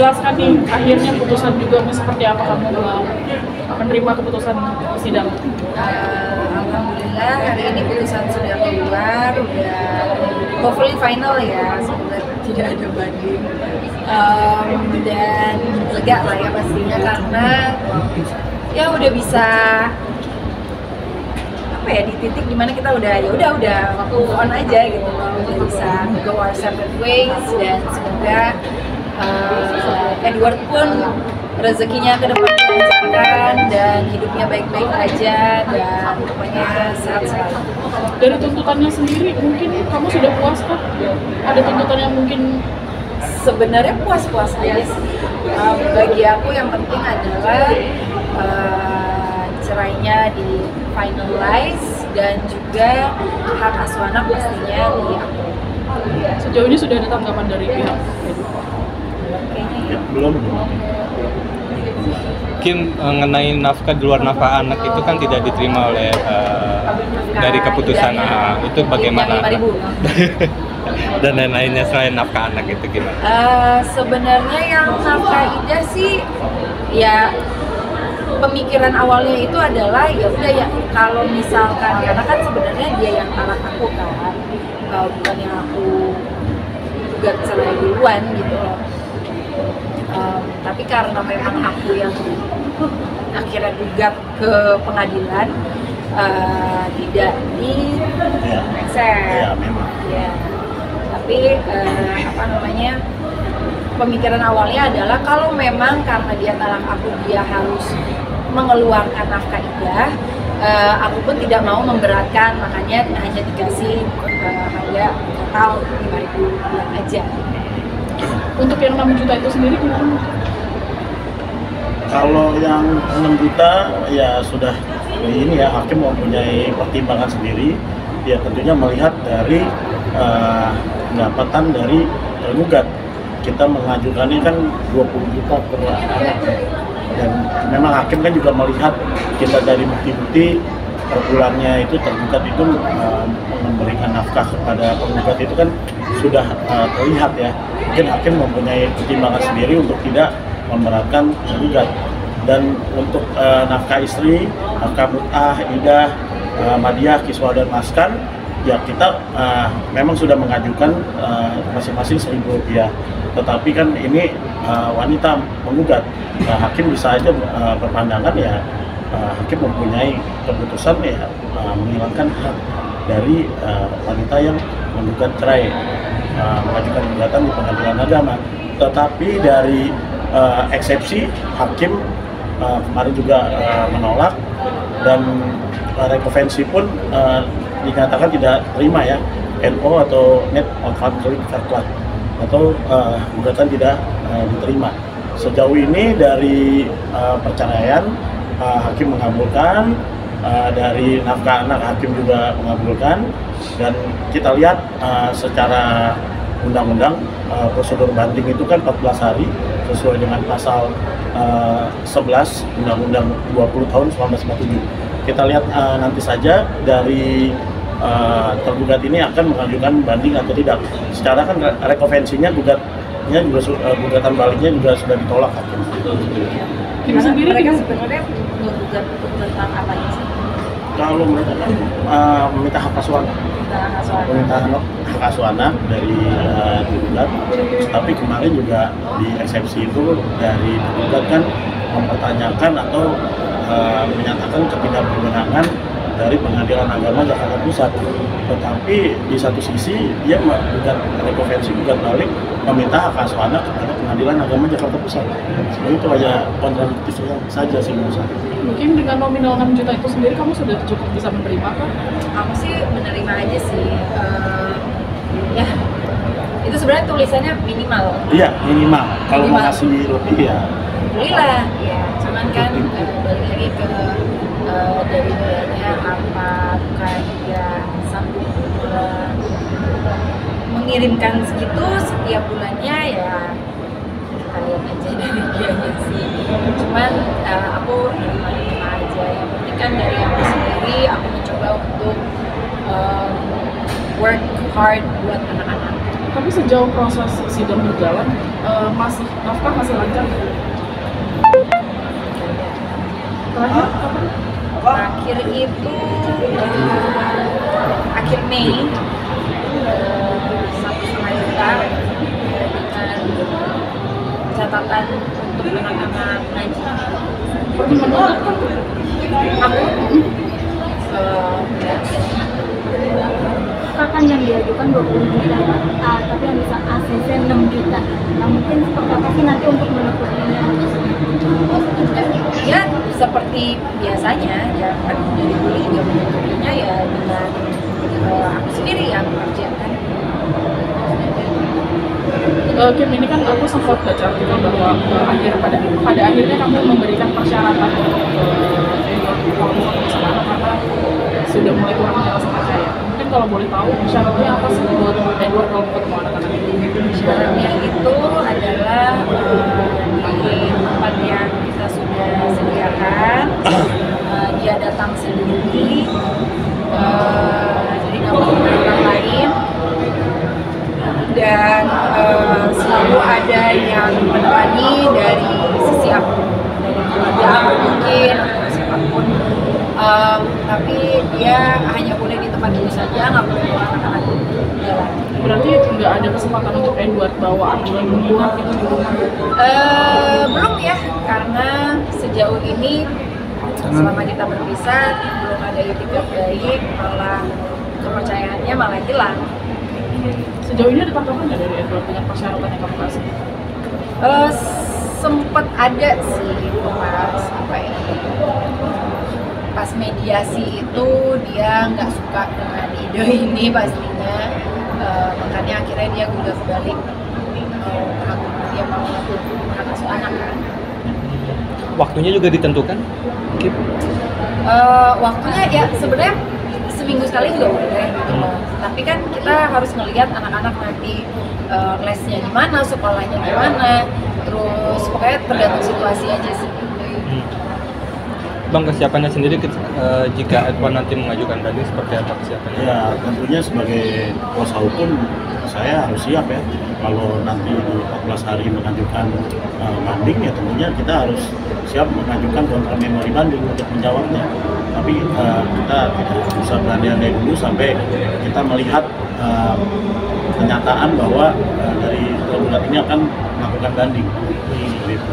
menjelaskan nih akhirnya putusan juga seperti apa kamu menerima keputusan sidang? Alhamdulillah hari ini putusan sudah keluar, udah hopefully final ya, semoga tidak ada banding. Dan lega lah ya pastinya, karena ya udah bisa apa ya, di titik dimana kita udah move on aja gitu loh, udah bisa go our separate ways, dan semoga Edward pun rezekinya ke depan dilancarkan dan hidupnya baik-baik aja, dan pokoknya sehat selalu. Dari tuntutannya sendiri mungkin kamu sudah puas kan? Ada tuntutan yang mungkin sebenarnya puas-puas aja sih. Bagi aku yang penting adalah cerainya di finalize, dan juga hak asuh anak pastinya diatur. Sejauh ini sudah ada tanggapan dari pihak? Kayaknya Belum. Mungkin mengenai nafkah di luar nafkah anak itu kan tidak diterima oleh dari keputusan itu bagaimana? Yang 5.000. Dan lain-lainnya selain nafkah anak itu gimana? Sebenarnya yang nafkah Ida sih ya, pemikiran awalnya itu adalah ya udah ya, kalau misalkan karena kan sebenarnya dia yang talak aku kan, bukan yang aku gugat cerai duluan gitu loh. Tapi karena memang aku yang akhirnya gugat ke pengadilan, tidak di accept. Ya, memang. Ya. Tapi pemikiran awalnya adalah kalau memang karena dia talak aku, dia harus mengeluarkan nafkah Ida, aku pun tidak mau memberatkan, makanya hanya dikasih harga total 5.000 aja. Untuk yang 6 juta itu sendiri gimana? Kalau yang 6 juta ya sudah ini ya, hakim mempunyai pertimbangan sendiri. Ya tentunya melihat dari pendapatan dari tergugat. Kita mengajukannya kan 20 juta per anak, dan memang hakim kan juga melihat kita dari bukti-bukti per bulannya itu tergugat itu memberikan nafkah kepada penggugat itu kan sudah terlihat ya. Mungkin hakim mempunyai pertimbangan sendiri untuk tidak memberatkan penggugat. Dan untuk nafkah istri, nafkah mut'ah, idah, madiah, kiswah dan maskan, ya kita memang sudah mengajukan masing-masing Rp1.000. Tetapi kan ini wanita menggugat, hakim bisa aja berpandangan ya hakim mempunyai keputusan ya menghilangkan hak dari wanita yang menggugat cerai, mengajukan gugatan di pengadilan agama. Tetapi dari eksepsi hakim kemarin juga menolak, dan rekonvensi pun dinyatakan tidak terima ya, NO atau net on conflict verklat, atau gugatan tidak diterima. Sejauh ini dari perceraian hakim mengabulkan, dari nafkah anak hakim juga mengabulkan, dan kita lihat secara undang-undang prosedur banding itu kan 14 hari sesuai dengan pasal 11 Undang-Undang 20 tahun 1947. Kita lihat nanti saja dari tergugat ini akan mengajukan banding atau tidak. Secara kan rekonvensinya gugatnya juga gugatan baliknya juga sudah ditolak hakim. Kim sendiri mereka sebenarnya menggugat tentang apa sih? Kalau mereka kan meminta hak asuh anak, meminta hak asuh anak dari tergugat. Tapi kemarin juga di eksepsi itu dari tergugat kan mempertanyakan atau menyatakan ketidakberwenangan dari Pengadilan Agama Jakarta Pusat. Tetapi di satu sisi dia menggugat rekonvensi, gugat balik meminta hak asuh anak kepada Pengadilan Agama Jakarta Pusat. Sebenarnya itu hanya kontradiktif saja sih menurut saya. Mungkin dengan nominal 6 juta itu sendiri kamu sudah cukup bisa menerima kan? Aku sih menerima aja sih. Ya itu sebenarnya tulisannya minimal. Iya, minimal. Kalau mau ngasih lebih ya alhamdulillah ya, cuman kan balik lagi ke dari mulanya apakah dia sanggup mengirimkan segitu setiap bulannya, ya kita lihat aja dari dianya sih. Cuman aku nerima aja, yang penting kan dari aku sendiri aku mencoba untuk work hard buat anak-anak. Tapi sejauh proses sidang berjalan, nafkah masih lancar? Terakhir kapan? Terakhir itu akhir Mei, 1,5 juta dengan catatan untuk anak-anak ngaji. Gimana? Aku Kan yang diajukan 20 juta, tapi yang bisa ACC 6 juta. Nah, mungkin seperti apa sih nanti untuk menutupnya? ya seperti biasanya ya kan dari dulu juga menutupinya ya dengan aku sendiri yang mengerjakan. Kim, ini kan aku sempat baca artikel bahwa pada akhirnya kamu memberikan persyaratan untuk keputusan anak karena sudah mulai kurang menjelaskan saya. Mungkin kalau boleh tahu syaratnya apa sih buat Edward kalau ketemu anak-anak ini? Syaratnya itu adalah di tempat yang kita sudah sediakan, dia datang sendiri, jadi nggak boleh orang lain, dan selalu ada yang menemani dari sisi aku, dari keluarga aku mungkin atau siapapun, tapi dia hanya boleh di tempat itu saja, nggak boleh bawa anak-anak jalan. Berarti nggak ada kesempatan untuk Edward bawa anak menginap gitu di rumah? Belum ya, karena sejauh ini selama kita berpisah belum ada itikat baik, malah kepercayaannya malah hilang. Sejauh ini ada tanggapan nggak dari Edward dengan persyaratan yang kamu kasih? Sempet ada sih pas mediasi itu dia nggak suka dengan ide ini pastinya, makanya akhirnya dia udah kebalik, dia mau hak asuh anak kan. Waktunya juga ditentukan? Kip? Waktunya ya sebenarnya seminggu sekali juga boleh gitu loh. Tapi kan kita harus ngelihat anak-anak nanti lesnya gimana, sekolahnya gimana, terus pokoknya tergantung situasi aja sih. Bang, kesiapannya sendiri jika Edward nanti mengajukan banding seperti apa kesiapannya? Ya tentunya sebagai kuasa hukum saya harus siap ya. Kalau nanti di 14 hari mengajukan banding ya tentunya kita harus siap mengajukan kontra memori banding untuk menjawabnya. Tapi kita tidak bisa berandai-andai dulu sampai kita melihat kenyataan bahwa dari tergugat ini akan melakukan banding. Seperti itu.